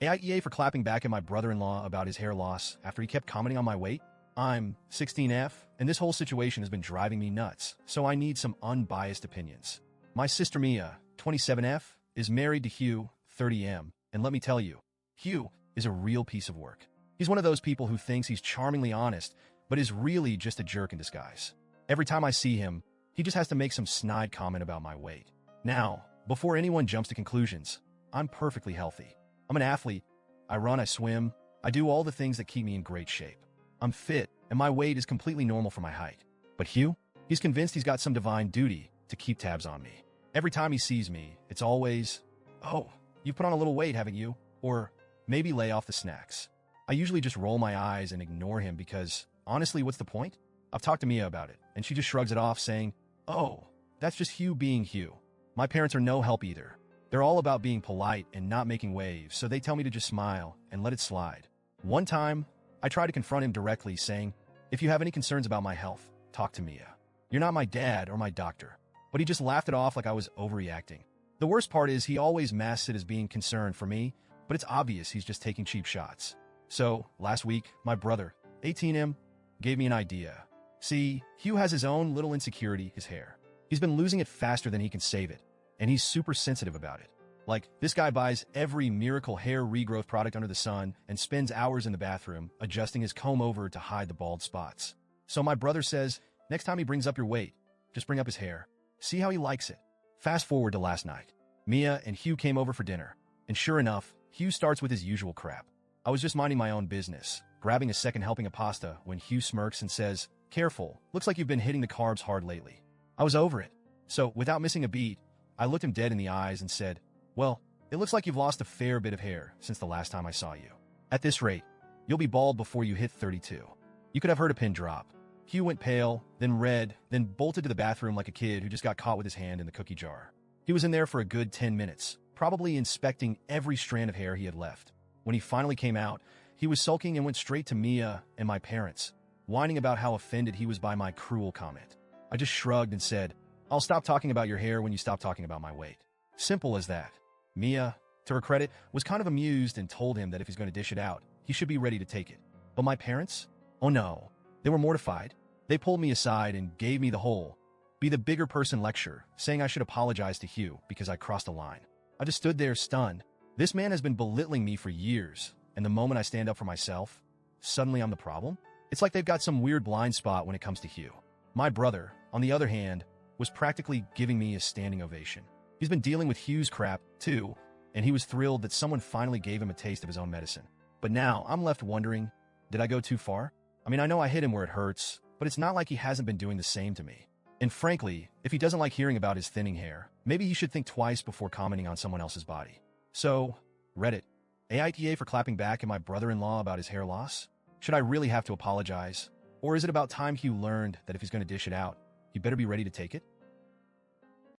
AITA for clapping back at my brother-in-law about his hair loss after he kept commenting on my weight. I'm 16F, and this whole situation has been driving me nuts, so I need some unbiased opinions. My sister Mia, 27F, is married to Hugh, 30M, and let me tell you, Hugh is a real piece of work. He's one of those people who thinks he's charmingly honest, but is really just a jerk in disguise. Every time I see him, he just has to make some snide comment about my weight. Now, before anyone jumps to conclusions, I'm perfectly healthy. I'm an athlete. I run, I swim, I do all the things that keep me in great shape. I'm fit, and my weight is completely normal for my height. But Hugh? He's convinced he's got some divine duty to keep tabs on me. Every time he sees me, it's always, "Oh, you've put on a little weight, haven't you?" Or, "Maybe lay off the snacks." I usually just roll my eyes and ignore him because, honestly, what's the point? I've talked to Mia about it, and she just shrugs it off, saying, "Oh, that's just Hugh being Hugh." My parents are no help either. They're all about being polite and not making waves, so they tell me to just smile and let it slide. One time, I tried to confront him directly, saying, "If you have any concerns about my health, talk to Mia. You're not my dad or my doctor." But he just laughed it off like I was overreacting. The worst part is he always masks it as being concerned for me, but it's obvious he's just taking cheap shots. So, last week, my brother, 18M, gave me an idea. See, Hugh has his own little insecurity, his hair. He's been losing it faster than he can save it, and he's super sensitive about it. Like, this guy buys every miracle hair regrowth product under the sun and spends hours in the bathroom adjusting his comb over to hide the bald spots. So my brother says, next time he brings up your weight, just bring up his hair. See how he likes it. Fast forward to last night. Mia and Hugh came over for dinner, and sure enough, Hugh starts with his usual crap. I was just minding my own business, grabbing a second helping of pasta when Hugh smirks and says, "Careful, looks like you've been hitting the carbs hard lately." I was over it. So, without missing a beat, I looked him dead in the eyes and said, "Well, it looks like you've lost a fair bit of hair since the last time I saw you. At this rate, you'll be bald before you hit 32. You could have heard a pin drop." Hugh went pale, then red, then bolted to the bathroom like a kid who just got caught with his hand in the cookie jar. He was in there for a good 10 minutes, probably inspecting every strand of hair he had left. When he finally came out, he was sulking and went straight to Mia and my parents, whining about how offended he was by my cruel comment. I just shrugged and said, "I'll stop talking about your hair when you stop talking about my weight." Simple as that. Mia, to her credit, was kind of amused and told him that if he's going to dish it out, he should be ready to take it. But my parents? Oh no. They were mortified. They pulled me aside and gave me the whole be the bigger person lecture, saying I should apologize to Hugh because I crossed a line. I just stood there stunned. This man has been belittling me for years, and the moment I stand up for myself, suddenly I'm the problem? It's like they've got some weird blind spot when it comes to Hugh. My brother, on the other hand, was practically giving me a standing ovation. He's been dealing with Hugh's crap, too, and he was thrilled that someone finally gave him a taste of his own medicine. But now, I'm left wondering, did I go too far? I mean, I know I hit him where it hurts, but it's not like he hasn't been doing the same to me. And frankly, if he doesn't like hearing about his thinning hair, maybe he should think twice before commenting on someone else's body. So, Reddit, AITA for clapping back at my brother-in-law about his hair loss? Should I really have to apologize? Or is it about time Hugh learned that if he's going to dish it out, he better be ready to take it?